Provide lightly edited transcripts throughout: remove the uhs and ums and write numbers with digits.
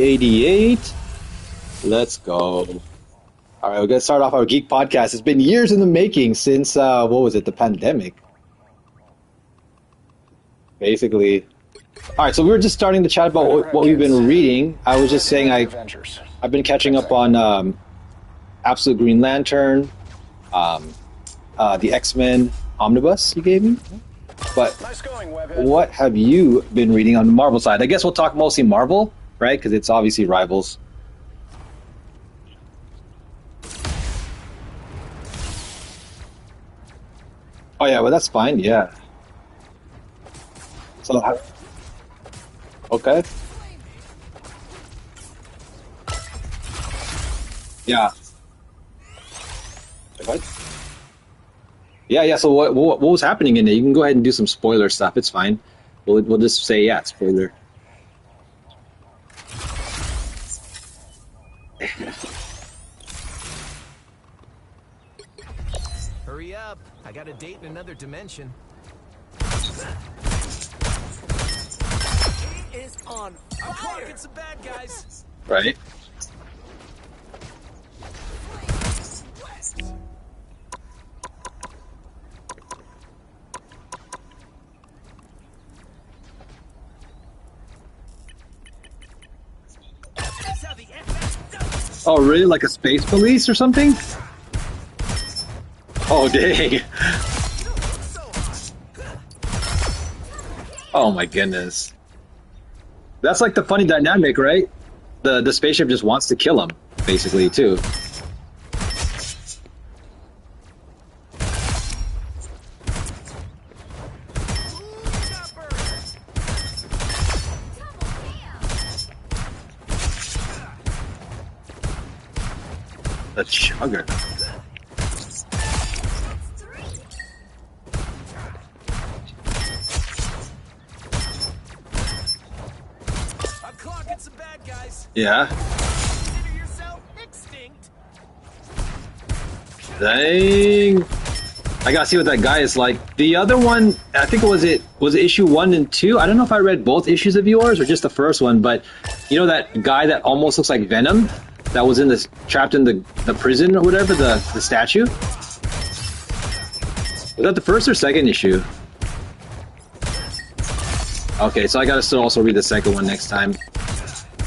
88. Let's go. All right, we're gonna start off our geek podcast. It's been years in the making since what was it, the pandemic? Basically. All right, so we were just starting to chat about what we've been reading. I was just saying I've been catching up on Absolute Green Lantern, the X-Men Omnibus you gave me. But what have you been reading on the Marvel side? I guess we'll talk mostly Marvel, right? Because it's obviously rivals. Oh yeah, well that's fine. Yeah. So okay. Yeah. What? Yeah, yeah. So what was happening in it? You can go ahead and do some spoiler stuff. It's fine. We'll just say yeah, it's spoiler. Hurry up! I got a date in another dimension. He is on fire! I'm clocking some bad guys! Right. That's how the FS does. Oh, really? Like a space police or something? Oh, dang. Oh my goodness. That's like the funny dynamic, right? The spaceship just wants to kill him, basically, too. The chugger. I'm clocking some bad guys. Yeah. Consider yourself extinct. Dang. I gotta see what that guy is like. The other one, I think was it issue 1 and 2? I don't know if I read both issues of yours or just the first one, but you know that guy that almost looks like Venom? That was in this trapped in the prison or whatever, the statue? Was that the first or second issue? Okay, so I gotta still also read the second one next time.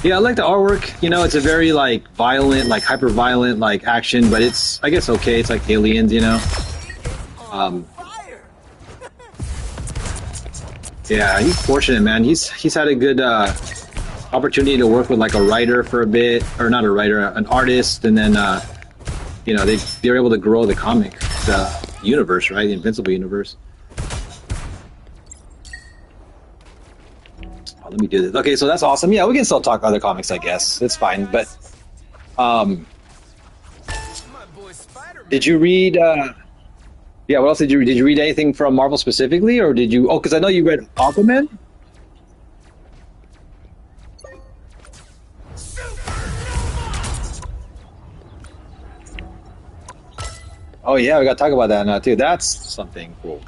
Yeah, I like the artwork. You know, it's a very like violent, like hyper violent, like action, but it's I guess okay. It's like Aliens, you know. Fire! Yeah, he's fortunate, man. He's had a good opportunity to work with like a writer for a bit, or not a writer, an artist, and then you know they're able to grow the comic, the universe, right? The Invincible universe. Oh, let me do this. Okay, so that's awesome. Yeah, we can still talk other comics, I guess. It's fine. But My boy Spider-Man. did you read? Yeah, what else did you read? Did you read anything from Marvel specifically, or did you? Oh, because I know you read Aquaman. Oh yeah, we got to talk about that now too. That's something cool.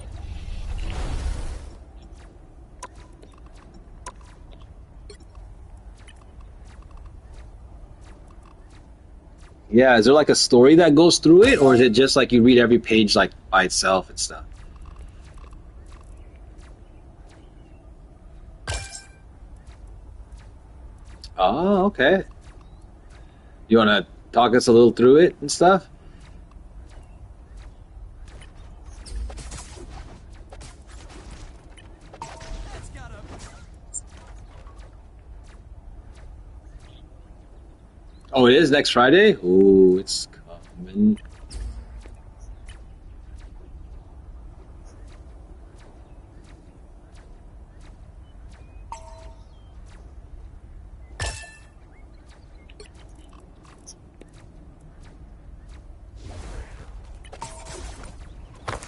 Yeah, is there like a story that goes through it, or is it just like you read every page like by itself and stuff? Oh, okay. You want to talk us a little through it and stuff? That's gotta. Oh, it is next Friday? Ooh, it's coming.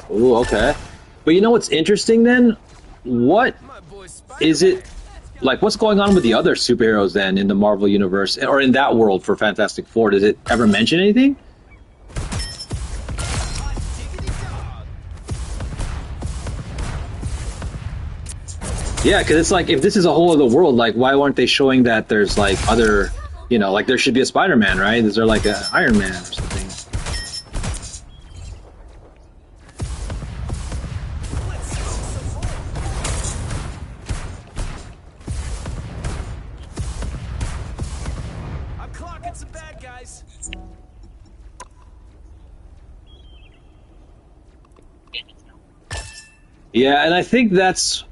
Ooh, okay. But you know what's interesting then? What My boy Spider-Man. is it like? What's going on with the other superheroes then in the Marvel universe or in that world for Fantastic Four? Does it ever mention anything? Hot diggity dog. Yeah, because it's like if this is a whole other world, like why weren't they showing that there's like other, you know, like there should be a Spider-Man, right? Is there like an Iron Man or something? I'm clocking some bad guys. Yeah, and I think that's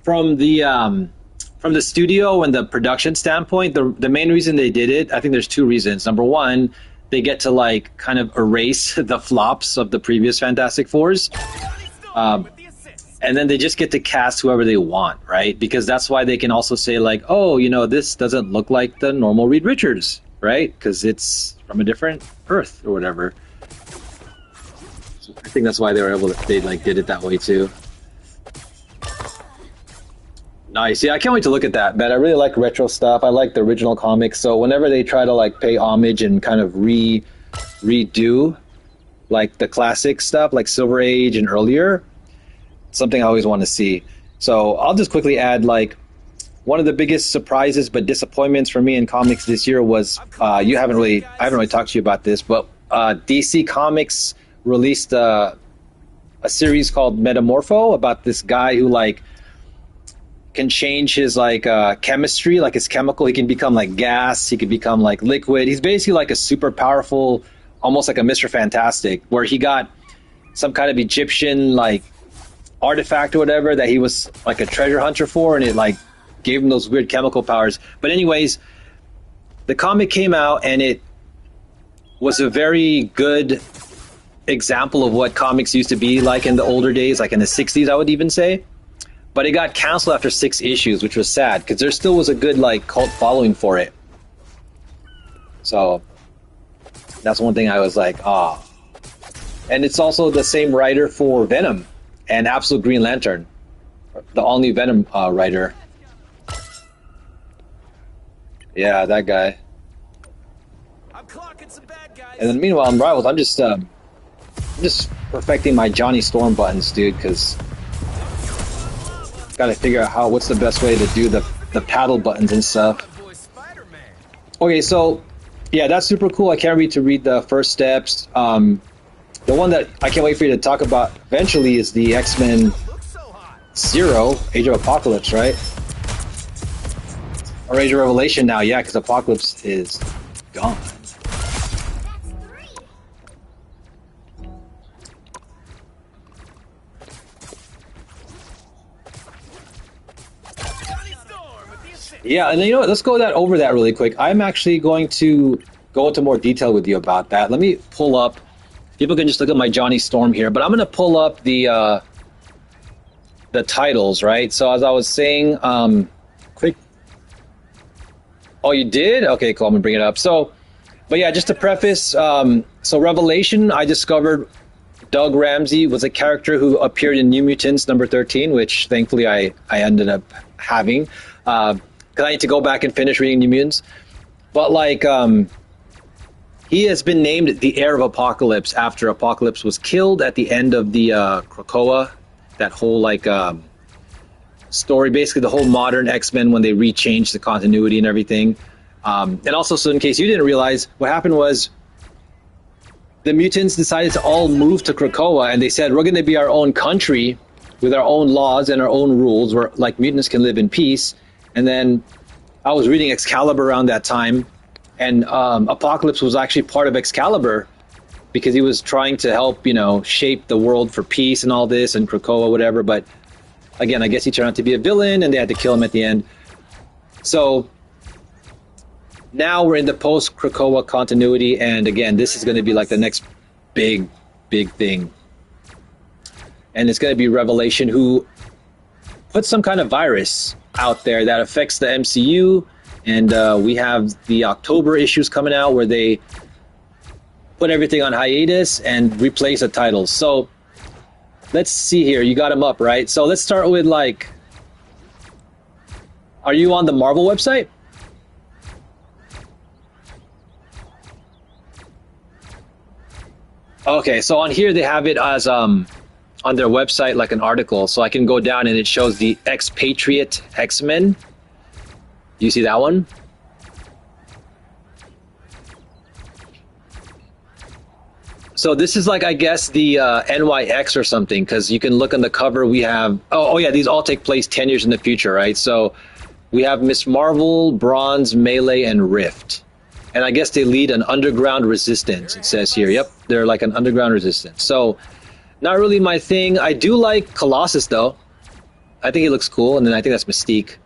from the studio and the production standpoint. The main reason they did it, I think there's two reasons. Number one, they get to like kind of erase the flops of the previous Fantastic Fours. Johnny Storm Um, with the assist. and then they just get to cast whoever they want, right? Because that's why they can also say like, oh, you know, this doesn't look like the normal Reed Richards, right? Because it's from a different Earth or whatever. So I think that's why they were able to, they like did it that way too. Nice. Yeah, I can't wait to look at that, man. I really like retro stuff. I like the original comics. So whenever they try to like pay homage and kind of redo like the classic stuff, like Silver Age and earlier, something I always want to see. So I'll just quickly add like one of the biggest surprises but disappointments for me in comics this year was I haven't really talked to you about this, but DC Comics released a series called Metamorpho about this guy who like can change his like chemistry, like his chemical. He can become like gas. He can become like liquid. He's basically like a super powerful, almost like a Mr. Fantastic, where he got some kind of Egyptian like artifact or whatever that he was like a treasure hunter for, and it like gave him those weird chemical powers. But anyways, the comic came out and it was a very good example of what comics used to be like in the older days, like in the 60s, I would even say. But it got canceled after 6 issues, which was sad because there still was a good like cult following for it. So that's one thing I was like, ah. And it's also the same writer for Venom and Absolute Green Lantern, the all-new Venom writer. Yeah, that guy. I'm clocking some bad guys. And then meanwhile, in Rivals, I'm just perfecting my Johnny Storm buttons, dude, because got to figure out what's the best way to do the paddle buttons and stuff. My boy Spider-Man. Okay, so yeah, that's super cool. I can't wait to read the first steps. The one that I can't wait for you to talk about eventually is the X-Men Looks so hot. Zero, Age of Apocalypse, right? Or Age of Revelation now, yeah, because Apocalypse is gone. Johnny Storm with the assist. Yeah, and you know what? Let's go over that really quick. I'm actually going to go into more detail with you about that. Let me pull up. People can just look at my Johnny Storm here, but I'm going to pull up the titles, right? So as I was saying, quick. Oh, you did? Okay, cool. I'm gonna bring it up. So, but yeah, just to preface, so Revelation, I discovered Doug Ramsey was a character who appeared in New Mutants number 13, which thankfully I ended up having, because I need to go back and finish reading New Mutants. But like, he has been named the heir of Apocalypse after Apocalypse was killed at the end of the Krakoa, that whole like story, basically the whole modern X-Men when they rechanged the continuity and everything. And also, so in case you didn't realize, what happened was the mutants decided to all move to Krakoa, and they said, we're going to be our own country with our own laws and our own rules where like mutants can live in peace. And then I was reading Excalibur around that time, and Apocalypse was actually part of Excalibur because he was trying to help, you know, shape the world for peace and all this and Krakoa, whatever. But again, I guess he turned out to be a villain and they had to kill him at the end. So now we're in the post-Krakoa continuity, and again, this is going to be like the next big thing. And it's going to be Revelation, who put some kind of virus out there that affects the MCU, and we have the October issues coming out where they put everything on hiatus and replace the titles. So let's see here. You got them up, right? So let's start with like, are you on the Marvel website? Okay, so on here they have it as on their website like an article, so I can go down and it shows the expatriate X-Men. Do you see that one? So this is like, I guess, the NYX or something, because you can look on the cover. We have, oh yeah, these all take place 10 years in the future, right? So we have Miss Marvel, Bronze, Melee, and Rift. And I guess they lead an underground resistance, it says here. Yep, they're like an underground resistance. So not really my thing. I do like Colossus, though. I think he looks cool, and then I think that's Mystique.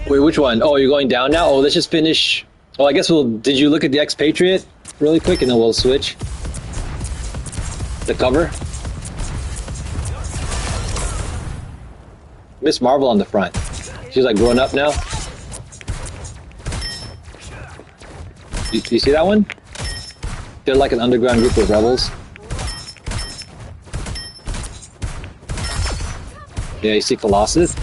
Wait, which one? Oh, you're going down now? Oh, let's just finish. Well, I guess we'll... Did you look at the Expatriate really quick, and then we'll switch? The cover? Miss Marvel on the front. She's like grown up now. You see that one? They're like an underground group of rebels. Yeah, you see Colossus?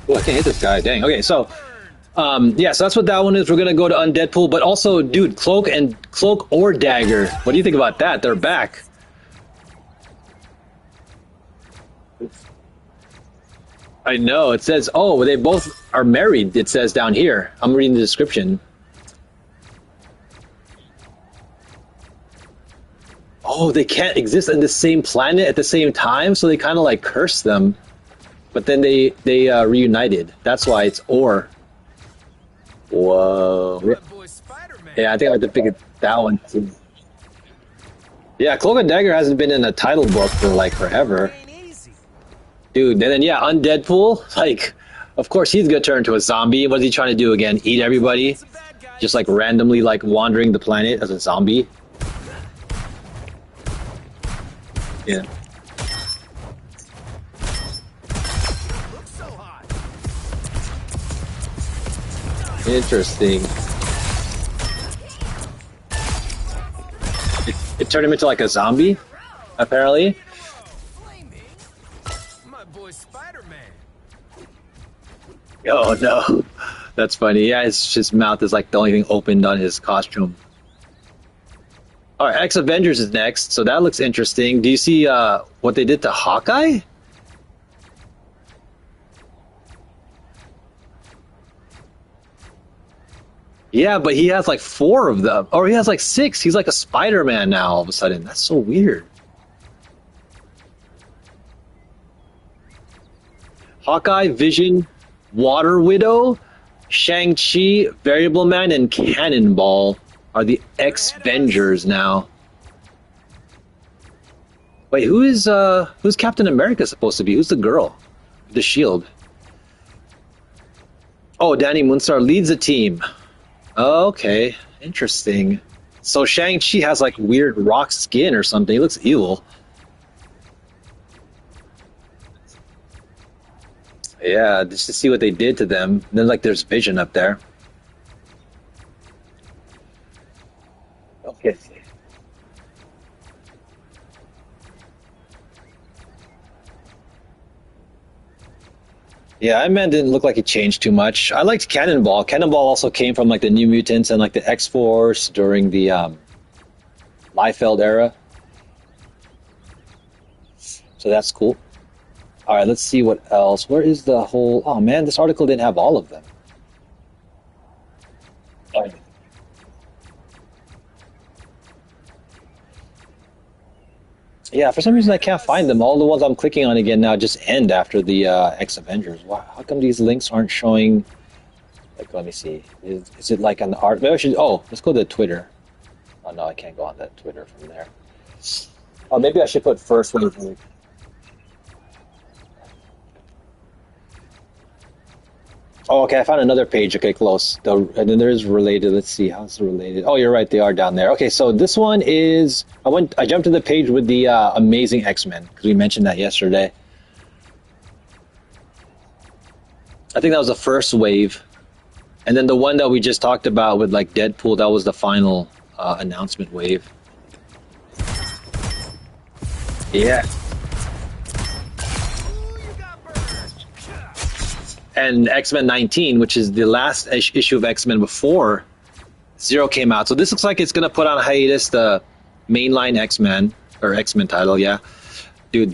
Oh, I can't hit this guy. Dang. Okay, so yeah, so that's what that one is. We're gonna go to Undeadpool, but also, dude, Cloak or Dagger. What do you think about that? They're back. I know. It says, oh, they both are married. It says down here. I'm reading the description. Oh, they can't exist on the same planet at the same time, so they kind of like curse them. But then they reunited. That's why it's or. Whoa. Yeah, I think I have to pick that one too. Yeah, Cloak and Dagger hasn't been in a title book for like forever. Dude, and then yeah, Undeadpool, like, of course he's gonna turn into a zombie. What is he trying to do again? Eat everybody? Just like randomly like wandering the planet as a zombie? Yeah. Interesting. It turned him into like a zombie, apparently. My boy Spider-Man. Oh no, that's funny. Yeah, his mouth is like the only thing opened on his costume. All right, X-Avengers is next, so that looks interesting. Do you see what they did to Hawkeye? Yeah, but he has like 4 of them. Or he has like 6. He's like a Spider-Man now all of a sudden. That's so weird. Hawkeye, Vision, Water Widow, Shang-Chi, Variable Man, and Cannonball are the X-Vengers now. Wait, who's Captain America supposed to be? Who's the girl? The Shield. Oh, Danny Moonstar leads the team. Okay, interesting. So Shang-Chi has like weird rock skin or something. He looks evil. Yeah, just to see what they did to them. And then like there's Vision up there. Okay. Yeah, Iron Man didn't look like he changed too much. I liked Cannonball. Cannonball also came from like the New Mutants and like the X-Force during the Liefeld era. So that's cool. All right, let's see what else. Where is the whole... Oh man, this article didn't have all of them. All right. Yeah, for some reason I can't find them. All the ones I'm clicking on again now just end after the X-Avengers. Wow, how come these links aren't showing... Like, let me see. Is it like on the art? Maybe I should... Oh, let's go to Twitter. Oh, no, I can't go on that Twitter from there. Oh, maybe I should put first wave. Oh, okay. I found another page. Okay, close. And then there's related. Let's see. How's it related? Oh, you're right. They are down there. Okay, so this one is. I jumped to the page with the Amazing X-Men because we mentioned that yesterday. I think that was the first wave, and then the one that we just talked about with like Deadpool. That was the final announcement wave. Yeah. And X-Men 19, which is the last issue of X-Men before Zero came out. So this looks like it's going to put on hiatus the mainline X-Men, or X-Men title, yeah. Dude,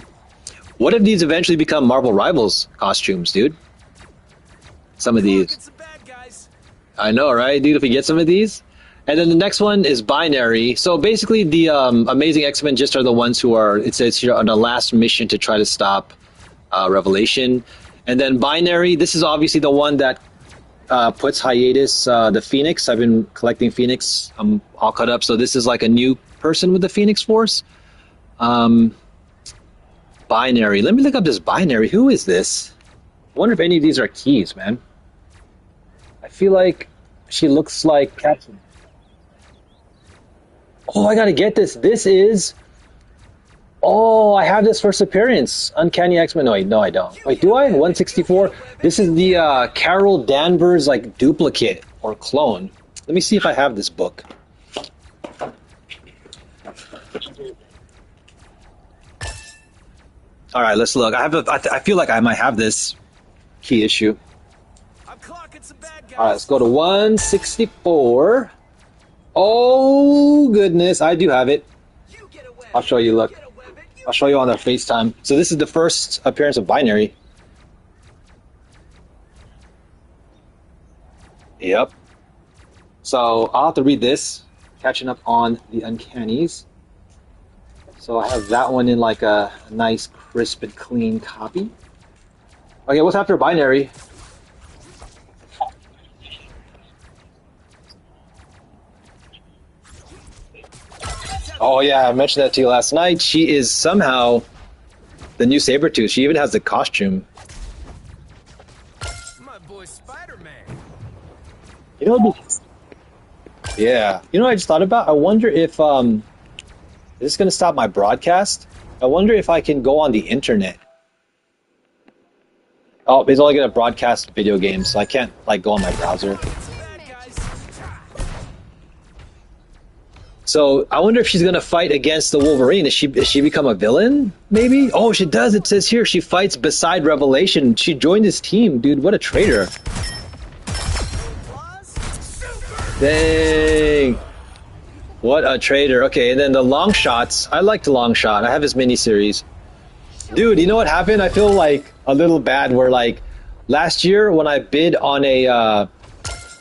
what if these eventually become Marvel Rivals costumes, dude? Some of these. Some bad guys. I know, right, dude? If we get some of these. And then the next one is Binary. So basically the Amazing X-Men just are the ones who are, it says here, on the last mission to try to stop Revelation. And then Binary, this is obviously the one that puts hiatus the Phoenix. I've been collecting Phoenix. I'm all caught up. So this is like a new person with the Phoenix Force. Binary. Let me look up this Binary. Who is this? I wonder if any of these are keys, man. I feel like she looks like Captain. Oh, I gotta get this. This is... Oh, I have this first appearance. Uncanny X-Men. No, I don't. Wait, do I? 164? This is the Carol Danvers, like, duplicate or clone. Let me see if I have this book. All right, let's look. I feel like I might have this key issue. I'm clocking some bad guys. All right, let's go to 164. Oh, goodness. I do have it. You get away. I'll show you, look. I'll show you on the FaceTime. So this is the first appearance of Binary. Yep. So I'll have to read this. Catching up on the Uncannies. So I have that one in like a nice, crisp and clean copy. Okay, what's after Binary? Oh yeah, I mentioned that to you last night. She is somehow the new Sabretooth. She even has the costume. My boy Spider-Man. You know, yeah. You know what I just thought about? I wonder if is this going to stop my broadcast? I wonder if I can go on the internet. Oh, it's only going to broadcast video games, so I can't like go on my browser. Some bad guys. So I wonder if she's going to fight against the Wolverine. Does she become a villain? Maybe. Oh, she does. It says here she fights beside Revelation. She joined his team, dude. What a traitor! Dang. What a traitor. Okay, and then the long shots. I like the long shot. I have his miniseries. Dude, you know what happened? I feel like a little bad where like last year when I bid on a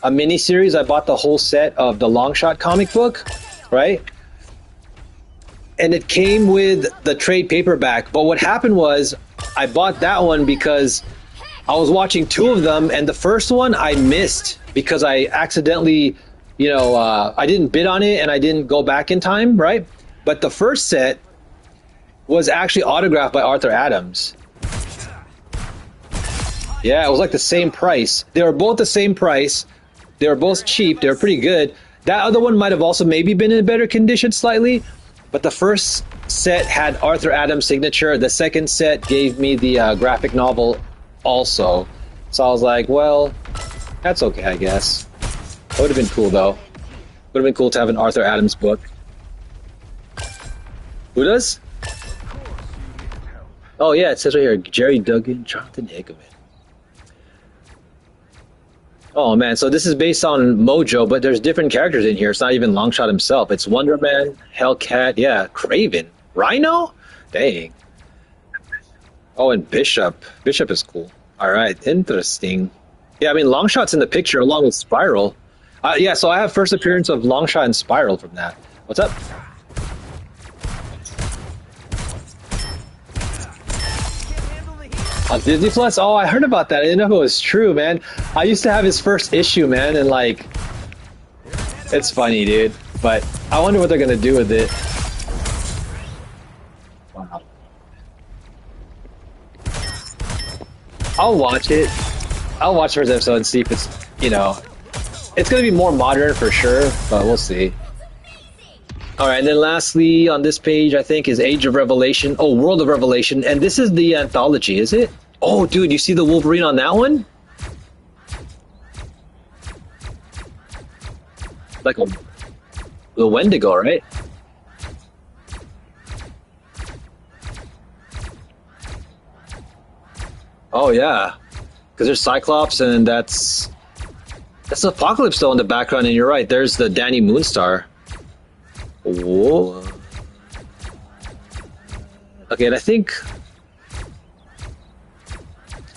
miniseries, I bought the whole set of the long shot comic book, right? And it came with the trade paperback. But what happened was I bought that one because I was watching two of them, and the first one I missed because I accidentally, you know, I didn't bid on it and I didn't go back in time, right? But the first set was actually autographed by Arthur Adams. Yeah, it was like the same price. They were both the same price. They were both cheap. They were pretty good. That other one might have also maybe been in better condition slightly, but the first set had Arthur Adams' signature. The second set gave me the graphic novel also. So I was like, well, that's okay, I guess. It would have been cool, though. Would have been cool to have an Arthur Adams book. Who does? Oh, yeah, it says right here, Jerry Duggan, Jonathan Hickman. Oh, man, so this is based on Mojo, but there's different characters in here. It's not even Longshot himself. It's Wonder Man, Hellcat, yeah, Kraven. Rhino? Dang. Oh, and Bishop. Bishop is cool. All right, interesting. Yeah, I mean, Longshot's in the picture along with Spiral. Yeah, so I have first appearance of Longshot and Spiral from that. What's up? On Disney Plus? Oh, I heard about that. I didn't know if it was true, man. I used to have his first issue, man, and like, it's funny, dude. But I wonder what they're gonna do with it. Wow. I'll watch it. I'll watch the first episode and see if it's, you know, it's going to be more modern for sure, but we'll see. All right, and then lastly on this page, I think, is Age of Revelation. Oh, World of Revelation, and this is the anthology, is it? Oh, dude, you see the Wolverine on that one? Like the Wendigo, right? Oh yeah, because there's Cyclops, and that's Apocalypse though in the background, and you're right. There's the Danny Moonstar. Whoa. Okay, and I think.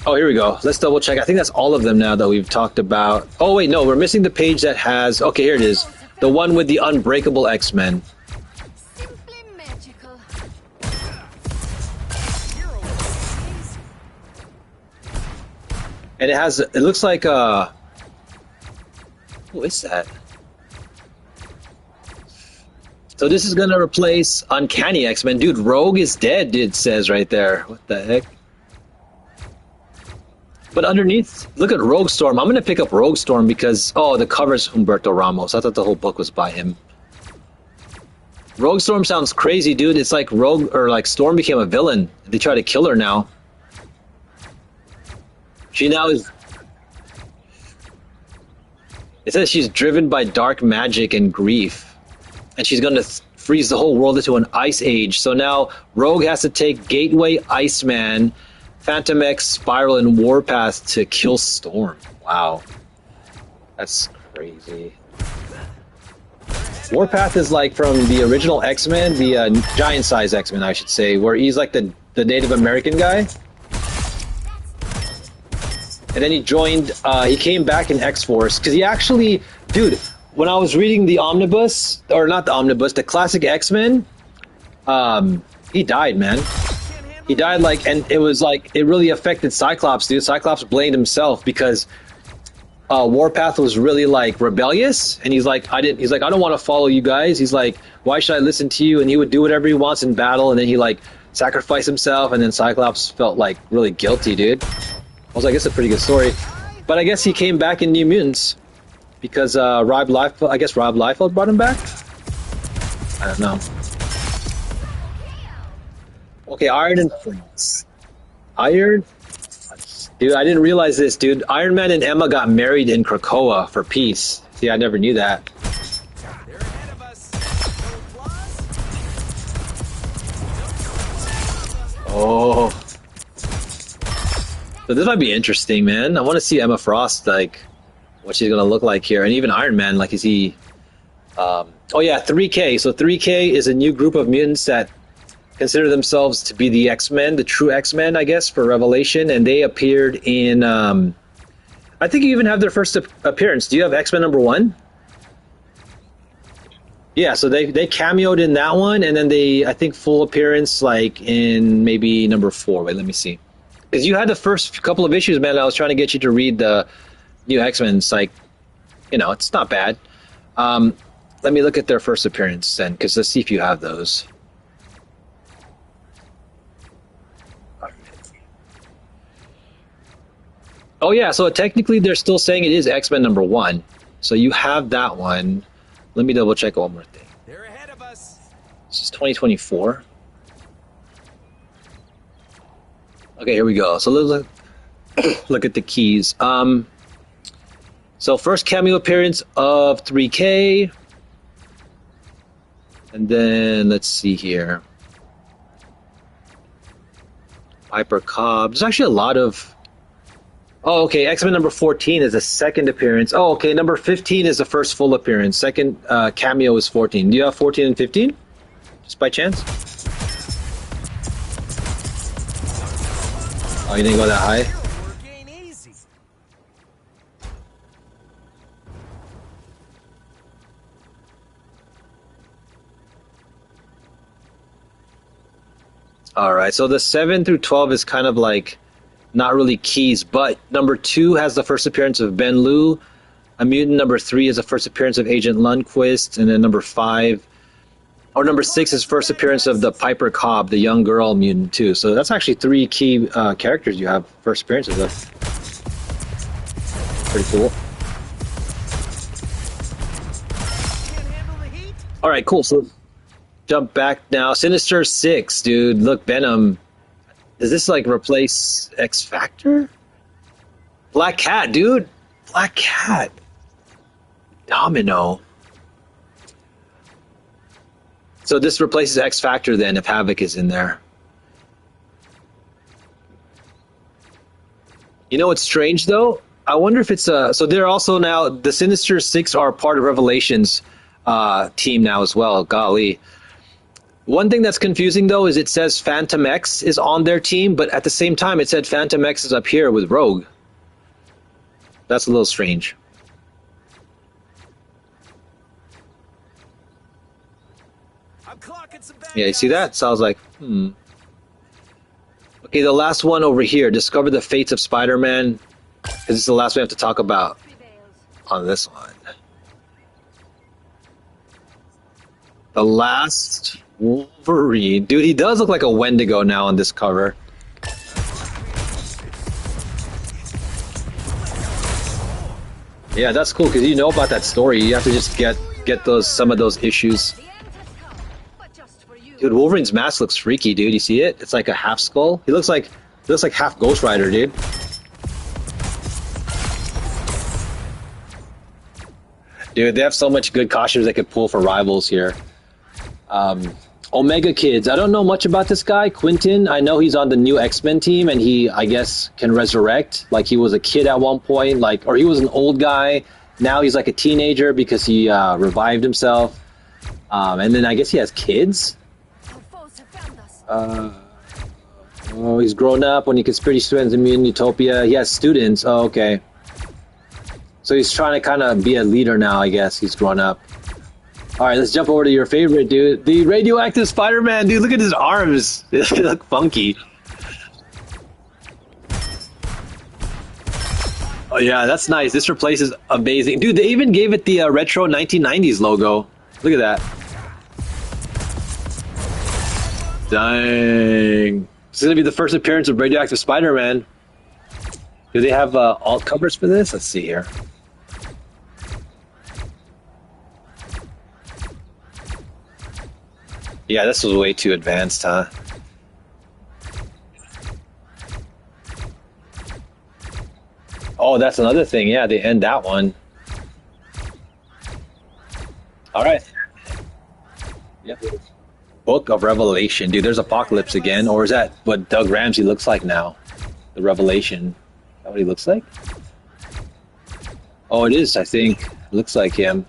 Oh, here we go. Let's double check. I think that's all of them now that we've talked about. Oh wait, no, we're missing the page that has. Okay, here it is. The one with the Unbreakable X-Men. Simply magical. And it has. It looks like what is that? So this is gonna replace Uncanny X-Men, dude. Rogue is dead. It says right there. What the heck? But underneath, look at Rogue Storm. I'm gonna pick up Rogue Storm because the cover's Humberto Ramos. I thought the whole book was by him. Rogue Storm sounds crazy, dude. It's like Storm became a villain. They try to kill her now. She now is. It says she's driven by dark magic and grief, and she's gonna freeze the whole world into an ice age. So now Rogue has to take Gateway, Iceman, Phantom X, Spiral, and Warpath to kill Storm. Wow, that's crazy. Warpath is like from the original X-Men, the giant size X-Men, I should say, where he's like the Native American guy. And then he joined, he came back in X-Force, because he actually, dude, when I was reading the Omnibus, or not the Omnibus, the classic X-Men, he died, man. He died, and it was it really affected Cyclops, dude. Cyclops blamed himself because Warpath was really, rebellious, and he's like, I don't want to follow you guys. He's like, why should I listen to you? And he would do whatever he wants in battle, and then he, sacrificed himself, and then Cyclops felt, really guilty, dude. I was like, it's a pretty good story. But I guess he came back in New Mutants because Rob Liefeld brought him back? I don't know. Okay, Iron and Friends. Iron? Dude, I didn't realize this, dude. Iron Man and Emma got married in Krakoa for peace. See, I never knew that. They're ahead of us. Oh. So this might be interesting, man. I want to see Emma Frost, what she's going to look like here. And even Iron Man, is he... oh yeah, 3K. So 3K is a new group of mutants that consider themselves to be the X-Men, the true X-Men, I guess, for Revelation. And they appeared in... I think you even have their first appearance. Do you have X-Men #1? Yeah, so they cameoed in that one. And then I think, full appearance, in maybe #4. Wait, let me see. Because you had the first couple of issues, man. I was trying to get you to read the new X-Men. It's it's not bad. Let me look at their first appearance then, because let's see if you have those. Oh yeah, so technically they're still saying it is X-Men #1. So you have that one. Let me double check one more thing. They're ahead of us. This is 2024. Okay, here we go. So let's look at the keys. So first cameo appearance of 3K. And then let's see here. Piper Cobb. There's actually a lot of... Oh, okay. X-Men #14 is the second appearance. Oh, okay. Number 15 is the first full appearance. Second cameo is 14. Do you have 14 and 15? Just by chance? Oh, you didn't go that high? We're getting easy. All right, so the 7 through 12 is kind of not really keys, but number 2 has the first appearance of Ben Liu. A mutant. Number 3 is the first appearance of Agent Lundquist, and then number 6 is first appearance of the Piper Cobb, the young girl mutant too. So that's actually 3 key characters you have first appearances of. pretty cool. Can't handle the heat? All right, cool. So jump back now. Sinister Six, dude. Look, Venom. Does this like replace X Factor? Black Cat, dude. Black Cat. Domino. So this replaces X Factor then if Havoc is in there. You know what's strange though? I wonder if it's so they're also now the Sinister Six are part of Revelations team now as well. Golly. One thing that's confusing though is it says Phantom X is on their team, but at the same time it said Phantom X is up here with Rogue. That's a little strange. I'm clocking some bad Yeah, you see guys. that? So I was like, Okay, the last one over here. Discover the fates of Spider-Man. This is the last we have to talk about on this one. The last Wolverine. Dude, he does look like a Wendigo now on this cover. Yeah, that's cool because you know about that story. You have to just get some of those issues. The end has come, but just for you. Dude, Wolverine's mask looks freaky, dude. You see it? It's like a half skull. He looks like half Ghost Rider, dude. Dude, they have so much good costumes they could pull for rivals here. Omega Kids. I don't know much about this guy, Quentin. I know he's on the new X-Men team, and he, I guess, can resurrect. Like he was a kid at one point, or he was an old guy. Now he's like a teenager because he revived himself. And then I guess he has kids. Our foes have found us. Oh, he's grown up when he gets pretty students in Mutant Utopia. He has students. Oh, okay. So he's trying to kind of be a leader now, I guess. He's grown up. All right, let's jump over to your favorite, dude. The radioactive Spider-Man, dude. Look at his arms. They look funky. Oh, yeah, that's nice. This replaces amazing. Dude, they even gave it the retro 1990s logo. Look at that. Dang. This is going to be the first appearance of radioactive Spider-Man. Do they have alt covers for this? Let's see here. Yeah, this was way too advanced, huh? Oh, that's another thing. Yeah, they end that one. All right. Yep. Book of Revelation. Dude, there's Apocalypse again. Or is that what Doug Ramsey looks like now? The Revelation. Is that what he looks like? Oh, it is, I think. Looks like him.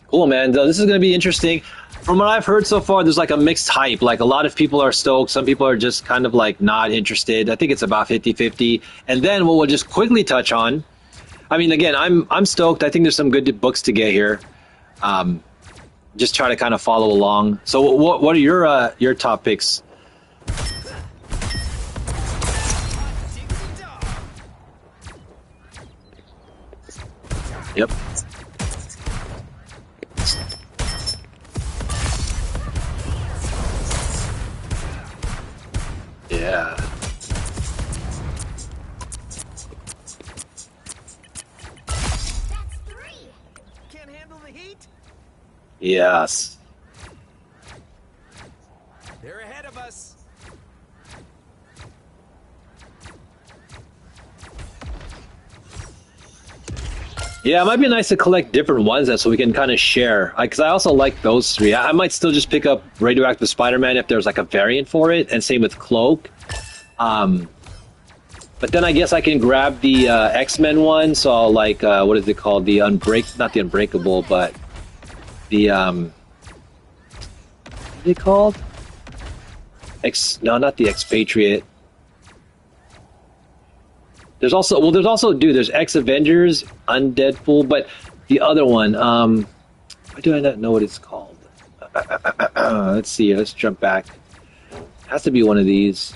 Cool, man. This is going to be interesting. From what I've heard so far, there's like a mixed hype. Like a lot of people are stoked. Some people are just kind of like not interested. I think it's about 50-50. And then what we'll just quickly touch on. I mean, again, I'm stoked. I think there's some good books to get here. Just try to kind of follow along. So what are your top picks? Yep. Yeah. That's 3. Can't handle the heat? Yes. They're ahead of us. Yeah, it might be nice to collect different ones so we can kind of share. Because I also like those three. I might still just pick up Radioactive Spider-Man if there's like a variant for it, and same with Cloak. But then I guess I can grab the X-Men one. So I'll like, what is it called? The not the Unbreakable, but the what are they called? No, not the Expatriate. There's there's X-Avengers, Undeadpool, but the other one, why do I not know what it's called? Let's see, let's jump back. Has to be one of these.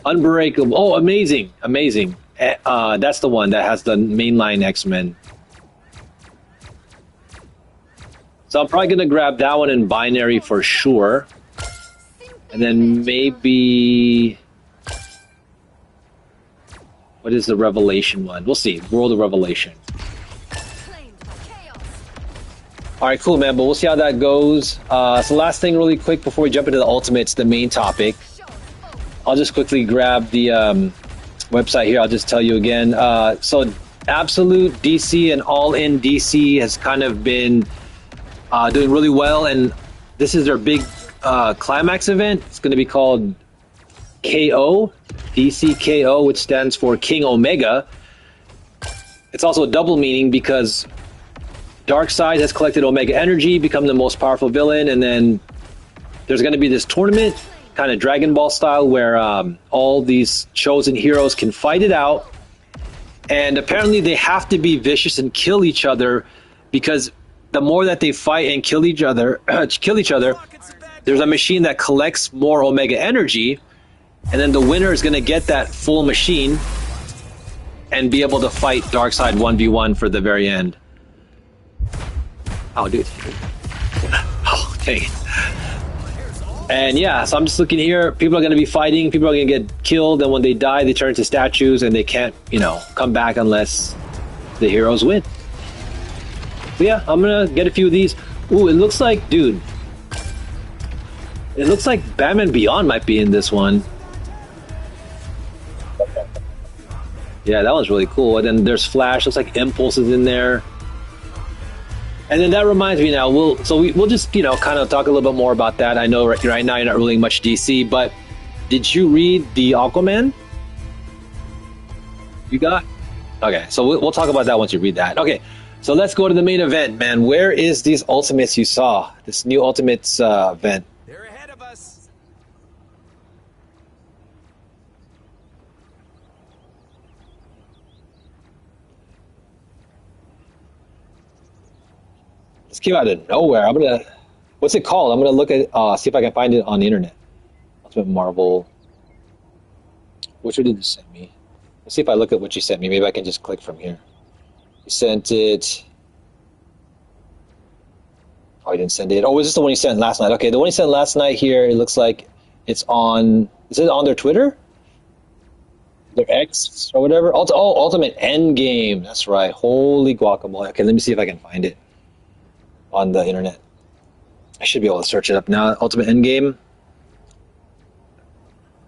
Unbreakable. Oh, amazing. That's the one that has the mainline X-Men. So I'm probably going to grab that one in binary for sure. And then maybe What is the Revelation one? We'll see. World of Revelation. Claimed by chaos. All right, cool, man. But we'll see how that goes. So last thing, really quick, before we jump into the ultimates, the main topic. Show us both. I'll just quickly grab the website here. I'll just tell you again. So Absolute DC and All In DC has kind of been doing really well, and this is their big climax event. It's going to be called KO, DC KO, which stands for King Omega. It's also a double meaning because Darkseid has collected Omega Energy, become the most powerful villain, and then there's going to be this tournament, kind of Dragon Ball style, where all these chosen heroes can fight it out. And apparently they have to be vicious and kill each other, because the more that they fight and kill each other, there's a machine that collects more Omega Energy, and then the winner is going to get that full machine and be able to fight Darkseid 1v1 for the very end. Oh, dude. Oh, dang it. And yeah, so I'm just looking here. People are going to be fighting. People are going to get killed. And when they die, they turn into statues and they can't, come back unless the heroes win. But yeah, I'm going to get a few of these. Ooh, it looks like, dude. It looks like Batman Beyond might be in this one. Yeah, that one's really cool. And then there's Flash. Looks like Impulse is in there. And then that reminds me now, we'll just, kind of talk a little bit more about that. I know right now you're not really much DC, but did you read the Aquaman? You got? Okay, so we'll talk about that once you read that. Okay, so let's go to the main event, man. Where is these Ultimates you saw? This new Ultimates event? They're ahead of us. This came out of nowhere. What's it called? I'm gonna look at, see if I can find it on the internet. Ultimate Marvel. Which one did you send me? Let's see if I look at what you sent me. Maybe I can just click from here. You sent it. Oh, you didn't send it. Oh, was this the one you sent last night? Okay, the one you sent last night here, it looks like it's on, is it on their Twitter? Their X or whatever? Ultimate Endgame. That's right. Holy guacamole. Okay, let me see if I can find it on the internet. I should be able to search it up now. Ultimate Endgame.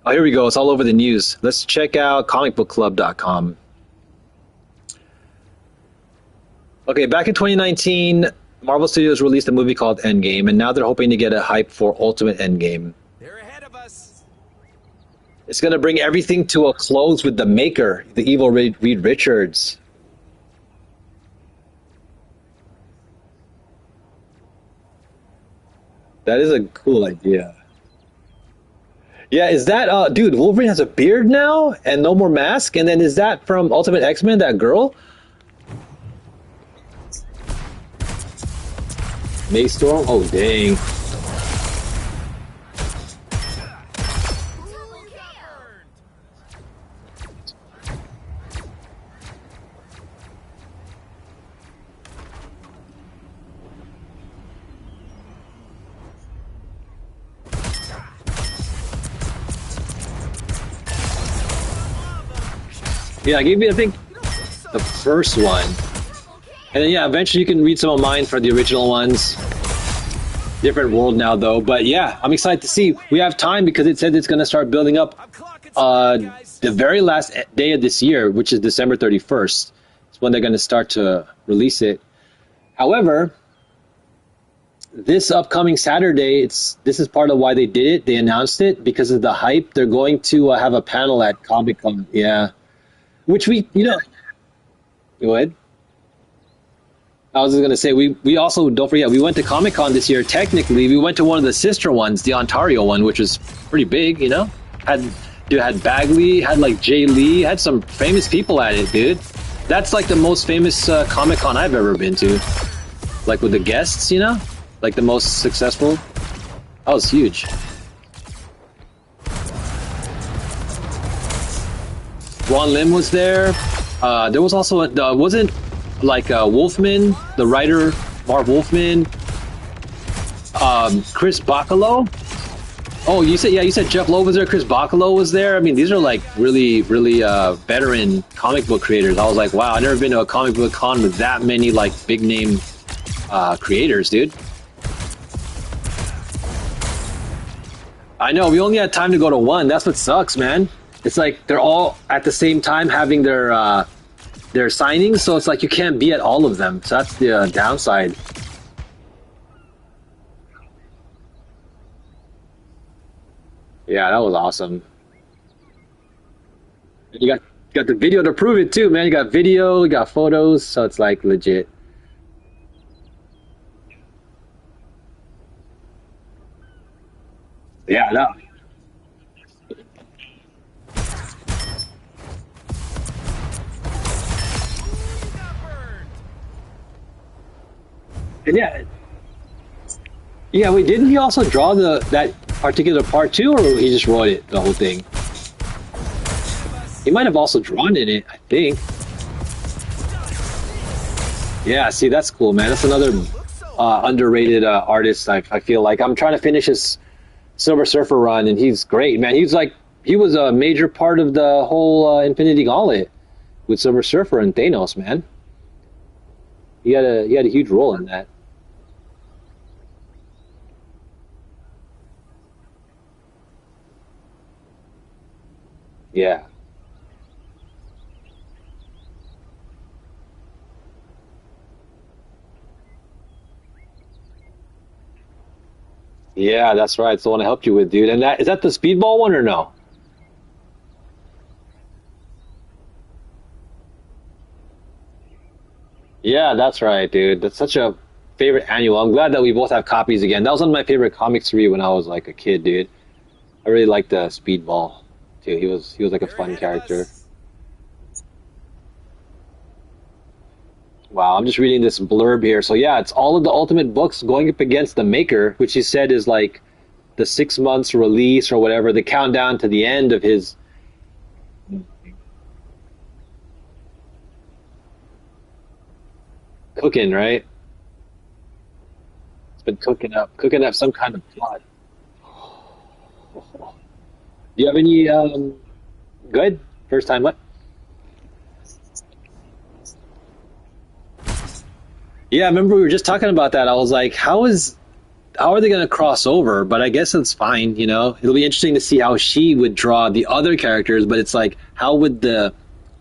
Oh, here we go. It's all over the news. Let's check out comicbookclub.com. Okay, back in 2019, Marvel Studios released a movie called Endgame, and now they're hoping to get a hype for Ultimate Endgame. They're ahead of us. It's going to bring everything to a close with the maker, the evil Reed Richards. That is a cool idea. Yeah, is that, dude, Wolverine has a beard now and no more mask? And then is that from Ultimate X-Men, that girl? Maystorm? Oh, dang. Yeah, I gave you, I think, the first one. And then, yeah, eventually you can read some of mine for the original ones. Different world now, though. But, yeah, I'm excited to see. We have time because it said it's going to start building up the very last day of this year, which is December 31st. It's when they're going to start to release it. However, this upcoming Saturday, this is part of why they did it. They announced it because of the hype. They're going to have a panel at Comic-Con. Yeah. Which go ahead. I was just going to say, we also, don't forget, we went to Comic-Con this year. Technically, we went to one of the sister ones, the Ontario one, which was pretty big, Had Bagley, had like Jay Lee, had some famous people at it, dude. That's like the most famous Comic-Con I've ever been to. Like with the guests, like the most successful. That was huge. Ron Lim was there. There was also wasn't like Wolfman, the writer Marv Wolfman, Chris Bacalo. Oh, you said Jeff Loeb was there, Chris Bacalo was there. I mean, these are like really, really veteran comic book creators. I was like, wow, I've never been to a comic book con with that many like big name creators, dude. I know, we only had time to go to one. That's what sucks, man. It's like they're all at the same time having their signings, so it's like you can't be at all of them. So that's the downside. Yeah, that was awesome. And you got the video to prove it too, man. You got video, you got photos, so it's like legit. Yeah, no. Ooh, got burned. And yeah, yeah. Wait, didn't he also draw the that particular part too, or he just wrote it the whole thing? He might have also drawn in it, I think. Yeah, see, that's cool, man. That's another underrated artist. I feel like I'm trying to finish his Silver Surfer run, and he's great, man. He was a major part of the whole Infinity Gauntlet with Silver Surfer and Thanos, man. He had a huge role in that. Yeah. Yeah, that's right. It's the one I helped you with, dude. And that is that the speedball one or no? Yeah, that's right, dude. That's such a favorite annual. I'm glad that we both have copies again. That was one of my favorite comics to read when I was like a kid, dude. I really liked the speedball too. He was like a They're fun ahead of character. us. Wow, I'm just reading this blurb here. So yeah, it's all of the Ultimate books going up against the Maker, which he said is like the 6 months release or whatever, the countdown to the end of his cooking, right? It's been cooking up some kind of plot. Do you have any good first time what? Yeah, I remember we were just talking about that. I was like, how are they going to cross over? But I guess it's fine, you know. It'll be interesting to see how she would draw the other characters, but it's like how would the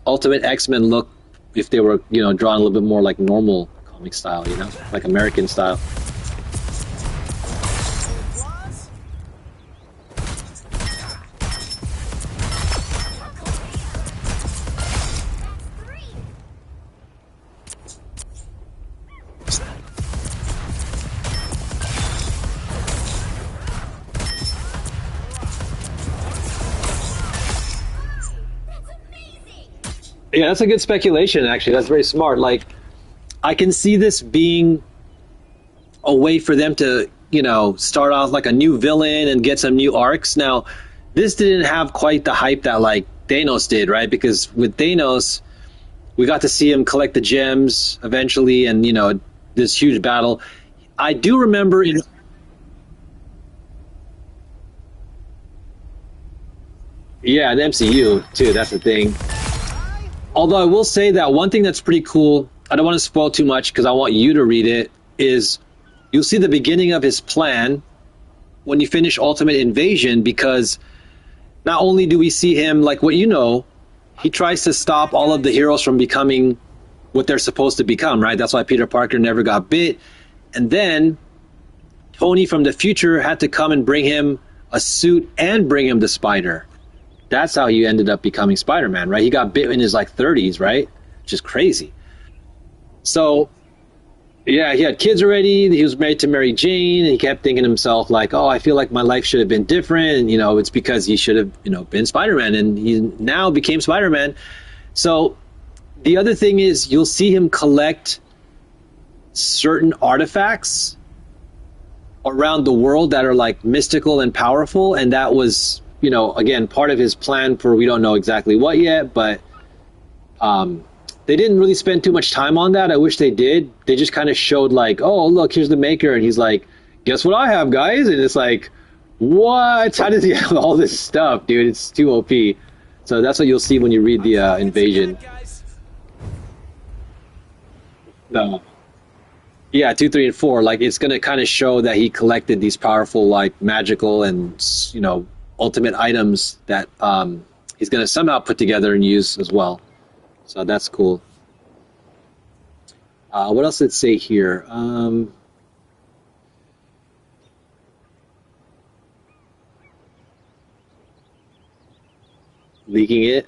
Ultimate X-Men look if they were, you know, drawn a little bit more like normal comic style, you know? Like American style. Applause? Yeah, that's a good speculation actually. That's very smart. Like I can see this being a way for them to, you know, start off like a new villain and get some new arcs. Now, this didn't have quite the hype that like Thanos did, right? Because with Thanos, we got to see him collect the gems eventually, and you know, this huge battle. I do remember in yeah, the MCU too. That's the thing. Although I will say that one thing that's pretty cool. I don't want to spoil too much because I want you to read it. Is you'll see the beginning of his plan when you finish Ultimate Invasion, because not only do we see him like what you know, he tries to stop all of the heroes from becoming what they're supposed to become, right? That's why Peter Parker never got bit. And then Tony from the future had to come and bring him a suit and bring him the spider. That's how he ended up becoming Spider-Man, right? He got bit in his like 30s, right? Which is crazy. So yeah, he had kids already. He was married to Mary Jane, and he kept thinking to himself, like, "Oh, I feel like my life should have been different." And you know, it's because he should have, you know, been Spider-Man, and he now became Spider-Man. So the other thing is, you'll see him collect certain artifacts around the world that are like mystical and powerful, and that was, you know, again, part of his plan for we don't know exactly what yet, but they didn't really spend too much time on that. I wish they did. They just kind of showed like, oh, look, here's the Maker, and he's like, guess what I have, guys? And it's like, What? How does he have all this stuff, dude? It's too OP. So that's what you'll see when you read the invasion. Bad guys. No. Yeah, 2, 3, and 4. Like it's gonna kind of show that he collected these powerful, like magical and ultimate items that he's gonna somehow put together and use as well. So that's cool. What else did it say here? Leaking it.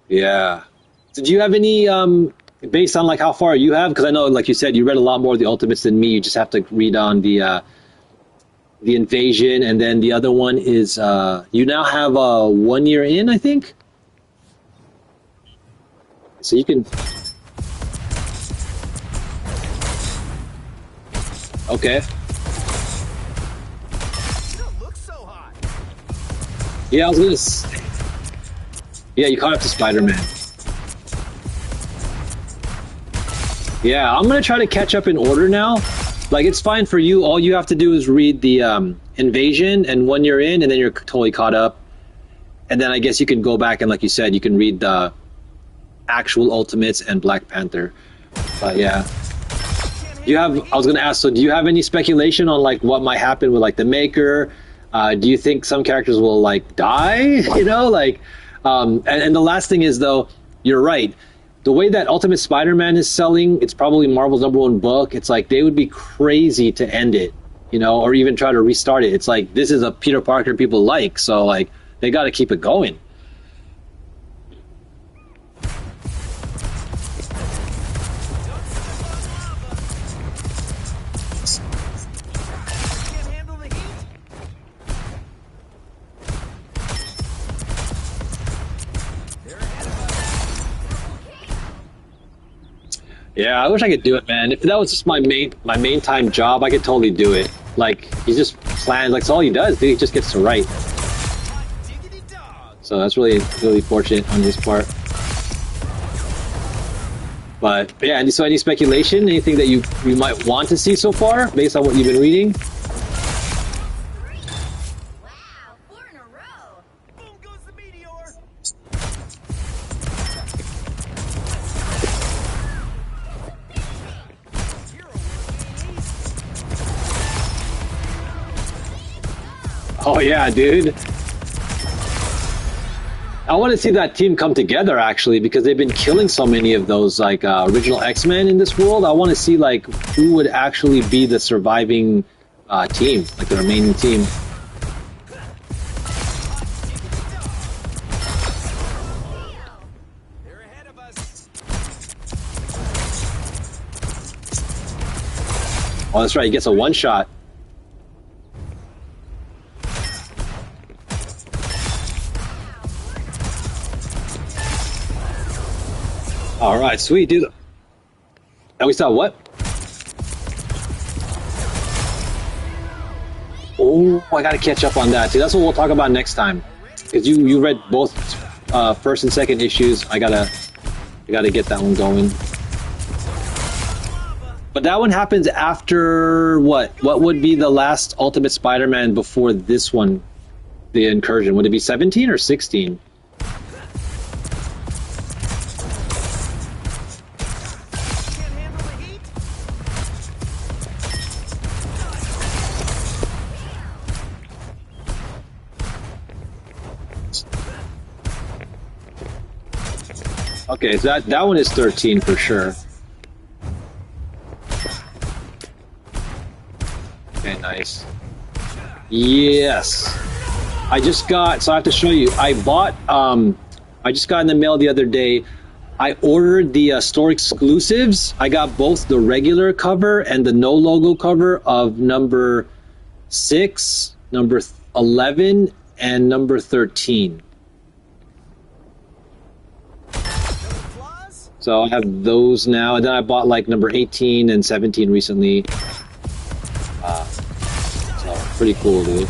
Yeah. So do you have any based on like how far you have? Because I know, like you said, you read a lot more of the Ultimates than me. You just have to read on the invasion, and then the other one is you now have 1 year in, I think. So you can. Okay. You don't look so hot. Yeah, I was gonna. Yeah, you caught up to Spider-Man. Yeah, I'm gonna try to catch up in order now. Like, it's fine for you. All you have to do is read the invasion, and 1 year in, and then you're totally caught up. And then I guess you can go back and, like you said, you can read the actual Ultimates and Black Panther. But yeah. Do you have? I was gonna ask. So, do you have any speculation on like what might happen with like the Maker? Do you think some characters will like die? You know, like, and the last thing is though, you're right. The way that Ultimate Spider-Man is selling, it's probably Marvel's #1 book. It's like they would be crazy to end it, or even try to restart it. It's like this is a Peter Parker people like, so like they got to keep it going. Can't handle the heat. They're ahead of us. Yeah, I wish I could do it, man. If that was just my main time job, I could totally do it. Like he just plans, like it's all he does. Dude. He just gets to write. Hot diggity dog. So that's really fortunate on his part. But yeah, so any speculation, anything that you might want to see so far, based on what you've been reading? Wow, 4 in a row. Boom goes the meteor. Hero work ain't easy. Oh yeah, dude. I want to see that team come together actually, because they've been killing so many of those like original X-Men in this world. I want to see like who would actually be the surviving team, like the remaining team. They're ahead of us. Oh, that's right. He gets a one shot. All right, sweet, dude. And we saw what? Oh, I gotta catch up on that, too. That's what we'll talk about next time. Because you read both first and second issues. I gotta get that one going. But that one happens after what? What would be the last Ultimate Spider-Man before this one, the Incursion? Would it be 17 or 16? Can't handle the heat. Okay, so that one is 13 for sure. Okay, nice. Yes. I just got, so I have to show you. I bought, I just got in the mail the other day. I ordered the store exclusives. I got both the regular cover and the no logo cover of number 6, number 11, and number 13. No flaws? So I have those now, and then I bought like number 18 and 17 recently. So pretty cool, dude.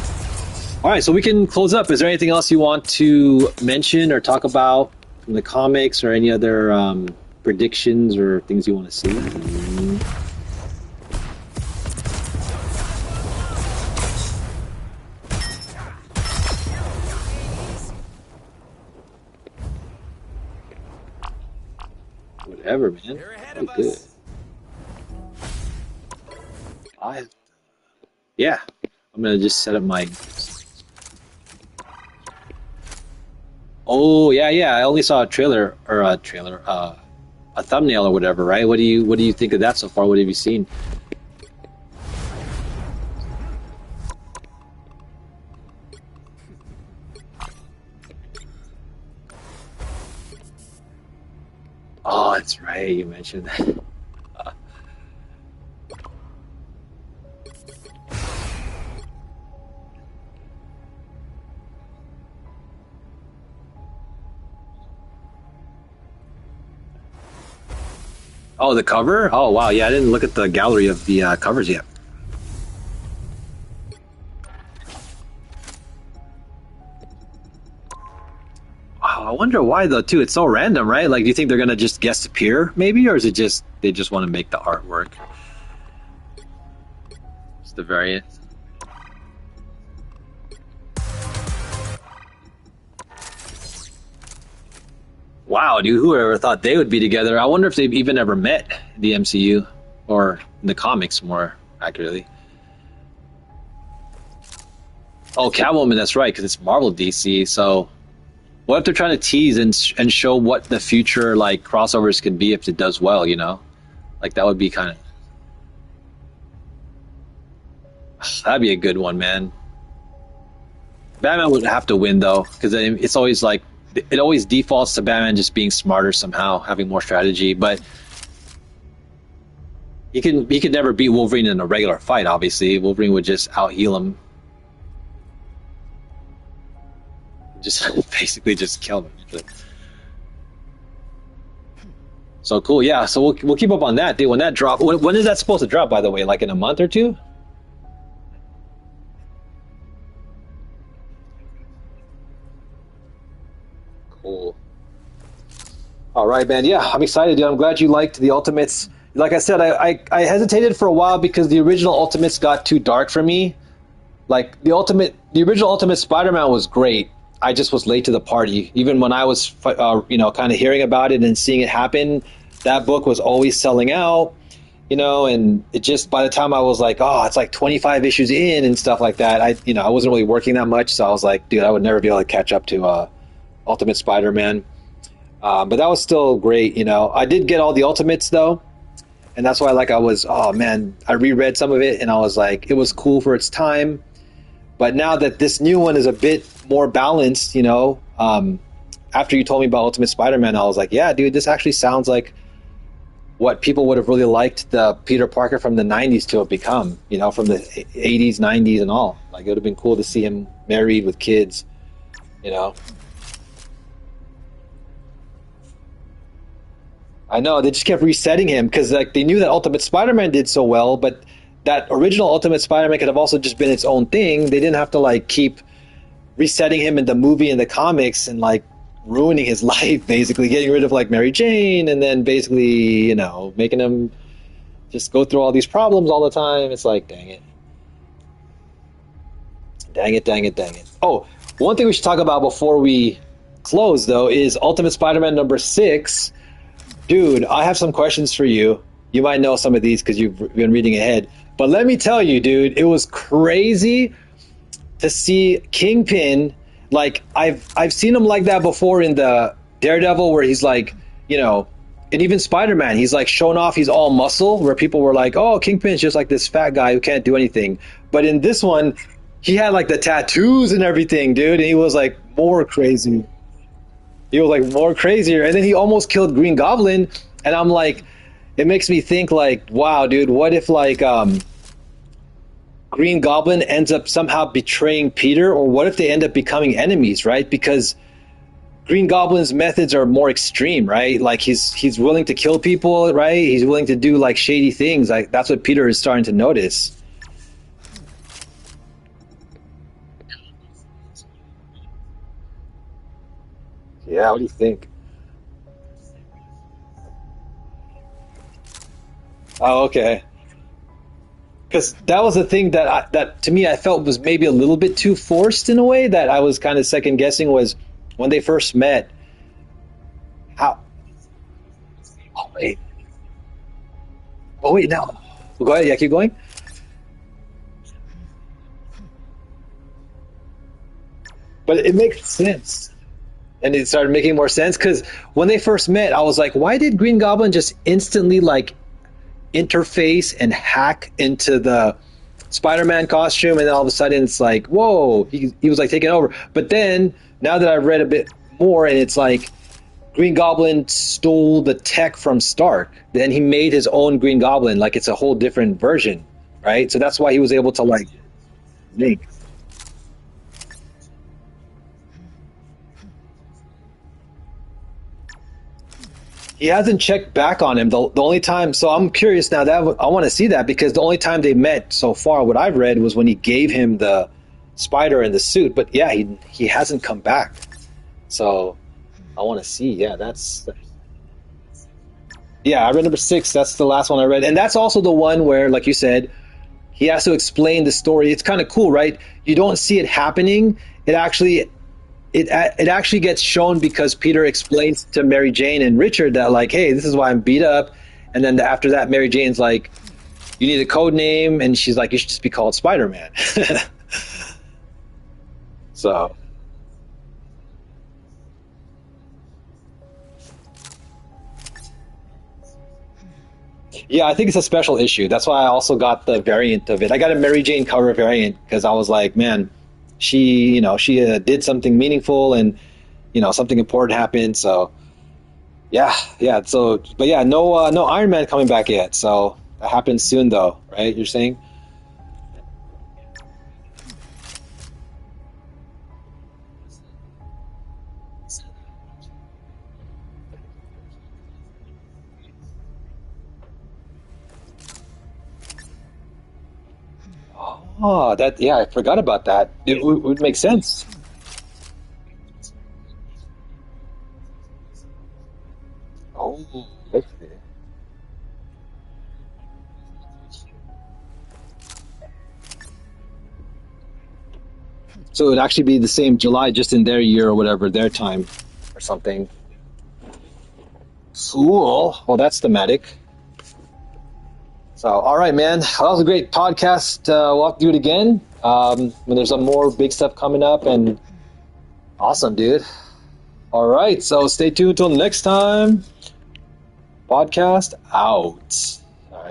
All right, so we can close up. Is there anything else you want to mention or talk about from the comics, or any other predictions or things you want to see? Whatever, man. They're ahead Oh, of good. us. I, yeah, I'm gonna just set up my. Oh yeah, yeah. I only saw a trailer or a thumbnail or whatever, right? What do you think of that so far? What have you seen? Oh, that's right. You mentioned that. Oh, the cover? Oh, wow. Yeah, I didn't look at the gallery of the covers yet. Wow, I wonder why though, too. It's so random, right? Like, do you think they're gonna just guest appear, maybe, or is it just they just want to make the artwork? It's the variant. Wow, dude, who ever thought they would be together? I wonder if they've even ever met in the MCU or in the comics, more accurately. Oh, Catwoman, that's right, because it's Marvel DC. So, what if they're trying to tease and show what the future like crossovers could be if it does well? Like that would be kind of that'd be a good one, man. Batman would have to win though, because it's always like it always defaults to Batman just being smarter somehow, having more strategy. But he could never beat Wolverine in a regular fight. Obviously, Wolverine would just out heal him, just basically just kill him. So cool, yeah. So we'll keep up on that, dude. When that drop, when is that supposed to drop? By the way, like in a month or two? Cool. All right, man. Yeah, I'm excited, dude. I'm glad you liked the Ultimates. Like I said, I hesitated for a while because the original Ultimates got too dark for me. Like the original Ultimate Spider-Man was great. I just was late to the party. Even when I was, kind of hearing about it and seeing it happen, that book was always selling out. And it just by the time I was like, oh, it's like 25 issues in and stuff like that. I wasn't really working that much, so I was like, dude, I would never be able to catch up to Ultimate Spider-Man. But that was still great. I did get all the Ultimates though, and that's why oh man, I reread some of it and I was like, it was cool for its time. But now that this new one is a bit more balanced, after you told me about Ultimate Spider-Man, I was like, yeah, dude, this actually sounds like what people would have really liked the Peter Parker from the 90s to have become, from the 80s, 90s and all. Like, it would have been cool to see him married with kids, you know. I know, they just kept resetting him because like they knew that Ultimate Spider-Man did so well, but that original Ultimate Spider-Man could have also just been its own thing. They didn't have to like keep resetting him in the movie and the comics and like ruining his life, basically getting rid of like Mary Jane and then basically, making him just go through all these problems all the time. It's like, dang it. Dang it, dang it, dang it. Oh, one thing we should talk about before we close though is Ultimate Spider-Man number 6. Dude, I have some questions for you. You might know some of these because you've been reading ahead. But let me tell you, dude, it was crazy to see Kingpin. Like, I've seen him like that before in the Daredevil where he's like, and even Spider-Man, he's like showing off he's all muscle, where people were like, oh, Kingpin's just like this fat guy who can't do anything. But in this one, he had like the tattoos and everything, dude, and he was like more crazy. He was like more crazier, and then he almost killed Green Goblin, and I'm like, it makes me think like, wow, dude, what if like Green Goblin ends up somehow betraying Peter, or what if they end up becoming enemies, right? Because Green Goblin's methods are more extreme, right? Like he's willing to kill people, right? He's willing to do like shady things. Like that's what Peter is starting to notice. Yeah, what do you think? Oh, okay. Because that was the thing that to me I felt was maybe a little bit too forced in a way that I was kind of second guessing was when they first met. How? wait. Oh wait, now. Go ahead. Yeah, keep going. But it makes sense. And it started making more sense because when they first met, I was like, why did Green Goblin just instantly like interface and hack into the Spider-Man costume, and then all of a sudden it's like, whoa, he was like taking over. But then now that I've read a bit more, and it's like Green Goblin stole the tech from Stark, then he made his own Green Goblin, like it's a whole different version, right? So that's why he was able to like make. He hasn't checked back on him. The only time, so I'm curious now that I want to see that because the only time they met so far, what I've read was when he gave him the spider and the suit. But yeah, he hasn't come back. So I want to see. Yeah, yeah. I read number 6. That's the last one I read, and that's also the one where, like you said, he has to explain the story. It's kind of cool, right? You don't see it happening. It actually gets shown because Peter explains to Mary Jane and Richard that like, hey, this is why I'm beat up, and then after that, Mary Jane's like, you need a code name, and she's like, you should just be called Spider-Man. So yeah, I think it's a special issue. That's why I also got the variant of it. I got a Mary Jane cover variant because I was like, man, she did something meaningful, and something important happened. So yeah, yeah. So but yeah, no Iron Man coming back yet. So that happens soon though, right? You're saying? Oh, that yeah, I forgot about that. It would make sense. Oh, I see. So it would actually be the same July, just in their year or whatever, their time or something. Cool. Well, that's thematic. So, all right, man. Well, that was a great podcast. We'll have to do it again when there's some more big stuff coming up. And awesome, dude. All right. So stay tuned until next time. Podcast out.